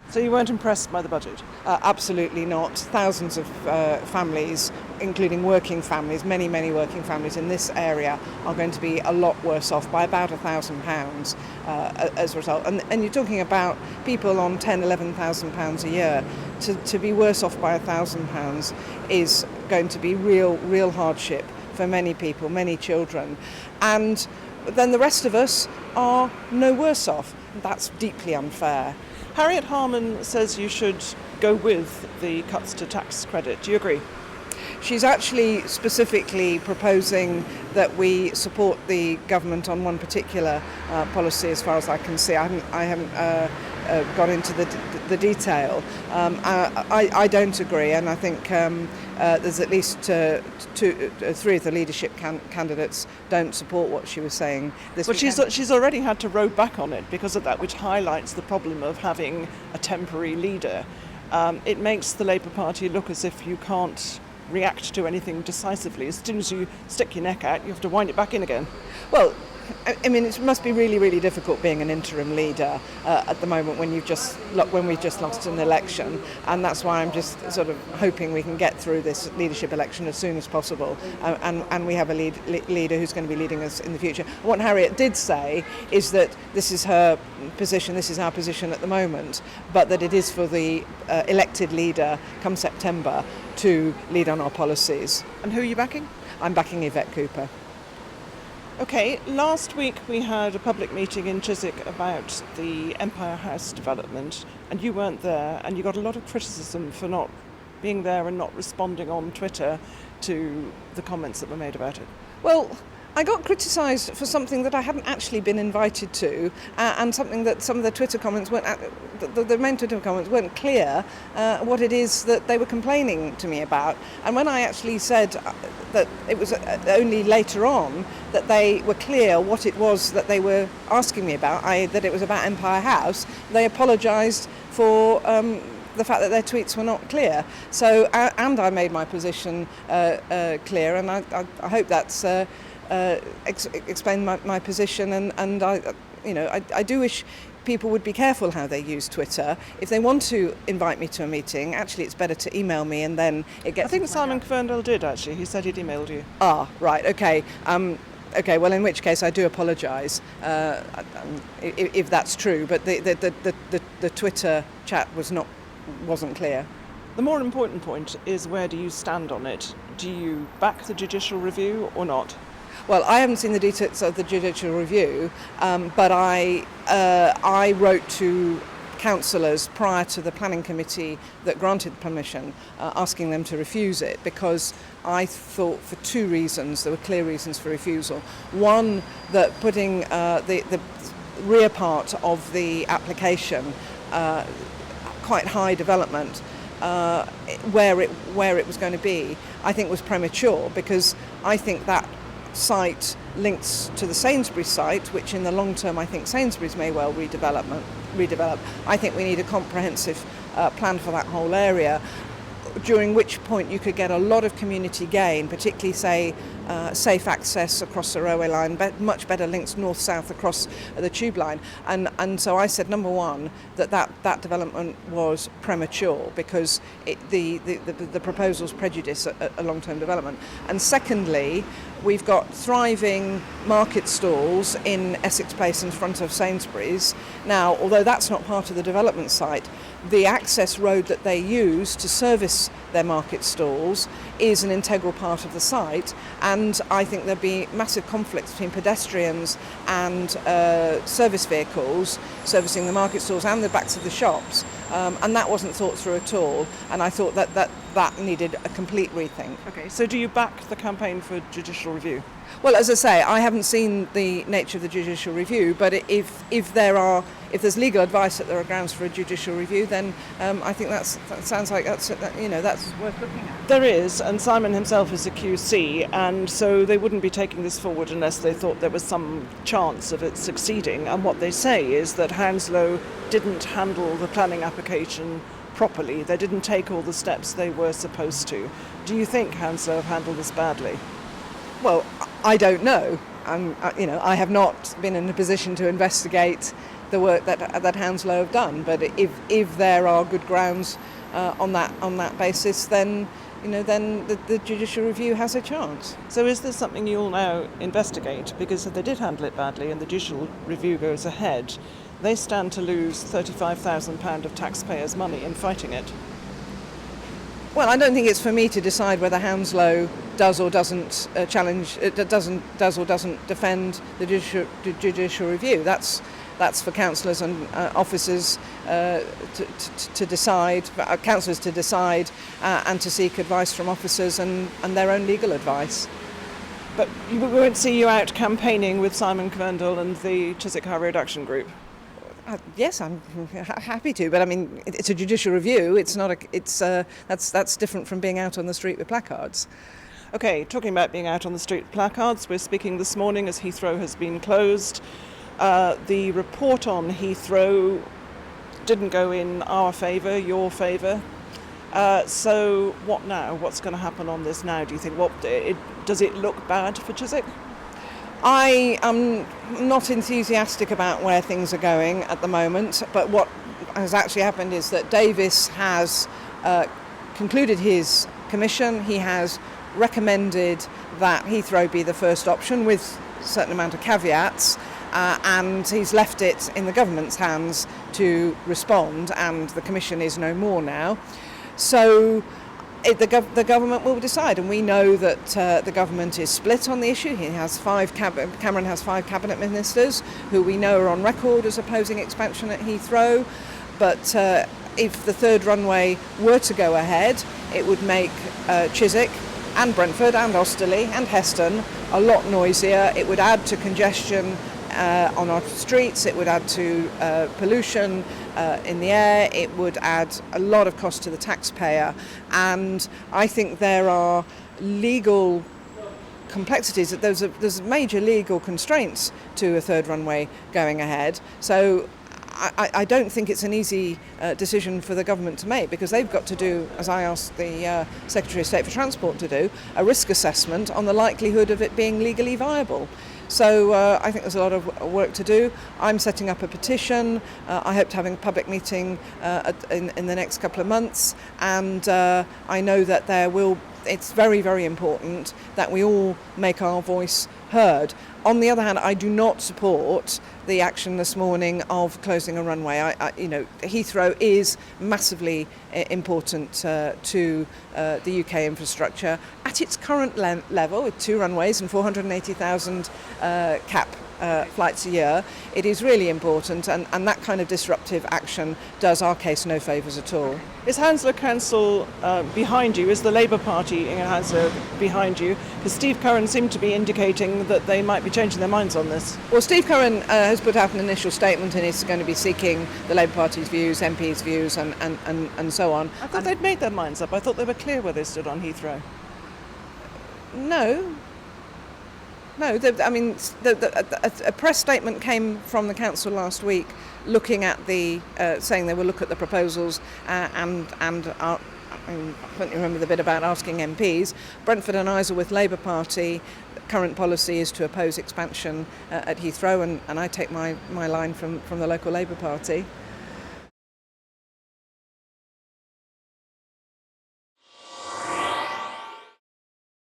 So you weren't impressed by the budget? Absolutely not. Thousands of families, including working families, many working families in this area are going to be a lot worse off by about £1,000 as a result. And you're talking about people on £11,000 a year. To be worse off by £1,000 is going to be real hardship for many people, many children. And then the rest of us are no worse off. That's deeply unfair. Harriet Harman says you should go with the cuts to tax credit. Do you agree? She's actually specifically proposing that we support the government on one particular policy, as far as I can see. I haven't got into the detail. I don't agree, and I think there's at least three of the leadership candidates don't support what she was saying. But she's already had to row back on it because of that, which highlights the problem of having a temporary leader. It makes the Labour Party look as if you can't react to anything decisively. As soon as you stick your neck out, you have to wind it back in again. Well, I mean, it must be really difficult being an interim leader at the moment when we've just lost an election, and that's why I'm just sort of hoping we can get through this leadership election as soon as possible, and we have a leader who's going to be leading us in the future. What Harriet did say is that this is her position, this is our position at the moment, but that it is for the elected leader come September to lead on our policies. And who are you backing? I'm backing Yvette Cooper. Okay, last week we had a public meeting in Chiswick about the Empire House development, and you weren't there, and you got a lot of criticism for not being there and not responding on Twitter to the comments that were made about it. Well, I got criticised for something that I hadn't actually been invited to, and something that some of the Twitter comments weren't, the main Twitter comments weren't clear what it is that they were complaining to me about. And when I actually said that it was only later on that they were clear what it was that they were asking me about, that it was about Empire House, they apologised for the fact that their tweets were not clear. So, and I made my position clear, and I hope that's explain my position, and I do wish people would be careful how they use Twitter. If they want to invite me to a meeting, actually it's better to email me, and then it gets... I think Simon Ferndale did, actually. He said he'd emailed you. Ah, right, okay. Okay, well, in which case I do apologise if that's true, but the Twitter chat wasn't clear. The more important point is, where do you stand on it? Do you back the judicial review or not? Well, I haven't seen the details of the judicial review, but I wrote to councillors prior to the planning committee that granted permission, asking them to refuse it, because I thought for two reasons, there were clear reasons for refusal. One, that putting the rear part of the application, quite high development, where it was going to be, I think was premature, because I think that site links to the Sainsbury's site, which in the long term I think Sainsbury's may well redevelop. I think we need a comprehensive plan for that whole area, during which point you could get a lot of community gain, particularly, say, safe access across the railway line, much better links north-south across the tube line. And so I said, number one, that development was premature, because the proposals prejudice a long-term development. And secondly, we've got thriving market stalls in Essex Place in front of Sainsbury's. Now, although that's not part of the development site, the access road that they use to service their market stalls is an integral part of the site, and I think there'd be massive conflicts between pedestrians and service vehicles servicing the market stalls and the backs of the shops, and that wasn't thought through at all, and I thought that needed a complete rethink. Okay, so do you back the campaign for judicial review? Well, as I say, I haven't seen the nature of the judicial review, but if there's legal advice that there are grounds for a judicial review, then I think that sounds like that's worth looking at. There is, and Simon himself is a QC, and so they wouldn't be taking this forward unless they thought there was some chance of it succeeding. And what they say is that Hounslow didn't handle the planning application properly. They didn't take all the steps they were supposed to. Do you think Hounslow have handled this badly? Well, I don't know. I have not been in a position to investigate the work that Hounslow have done. But if there are good grounds on that basis, then the judicial review has a chance. So is this something you'll now investigate? Because if they did handle it badly and the judicial review goes ahead, they stand to lose £35,000 of taxpayers' money in fighting it. Well, I don't think it's for me to decide whether Hounslow does or doesn't does or doesn't defend the judicial review. That's for councillors and officers to decide, councillors to decide and to seek advice from officers and their own legal advice. But we won't see you out campaigning with Simon Kverndal and the Chiswick High Rd Action Group. Yes, I'm happy to, but I mean, it's a judicial review. It's not that's different from being out on the street with placards. Okay, talking about being out on the street with placards, we're speaking this morning as Heathrow has been closed. The report on Heathrow didn't go in our favour, your favour. So what now? What's going to happen on this now, do you think? Does it look bad for Chiswick? I am not enthusiastic about where things are going at the moment, but what has actually happened is that Davis has concluded his commission. He has recommended that Heathrow be the first option with a certain amount of caveats, and he's left it in the government's hands to respond, and the commission is no more now. So the government will decide, and we know that the government is split on the issue. Cameron has 5 cabinet ministers who we know are on record as opposing expansion at Heathrow, but if the third runway were to go ahead, it would make Chiswick and Brentford and Osterley and Heston a lot noisier. It would add to congestion on our streets, it would add to pollution in the air, it would add a lot of cost to the taxpayer, and I think there are legal complexities. There's major legal constraints to a third runway going ahead, so I don't think it's an easy decision for the government to make, because they've got to do, as I asked the Secretary of State for Transport to do, a risk assessment on the likelihood of it being legally viable. So I think there's a lot of work to do. I'm setting up a petition. I hope to have a public meeting in the next couple of months, and I know that it's very, very important that we all make our voice heard. On the other hand, I do not support the action this morning of closing a runway. Heathrow is massively important to the UK infrastructure at its current level, with 2 runways and 480,000 cap flights a year. It is really important, and that kind of disruptive action does our case no favours at all. Is Hounslow Council behind you? Is the Labour Party in Hounslow behind you? Because Steve Curran seemed to be indicating that they might be changing their minds on this. Well, Steve Curran has put out an initial statement, and is going to be seeking the Labour Party's views, MPs' views, and so on. I thought they'd made their minds up. I thought they were clear where they stood on Heathrow. No, a press statement came from the council last week, looking at saying they will look at the proposals and I can't remember the bit about asking MPs. Brentford and Isleworth Labour Party, current policy is to oppose expansion at Heathrow, and I take my line from the local Labour Party.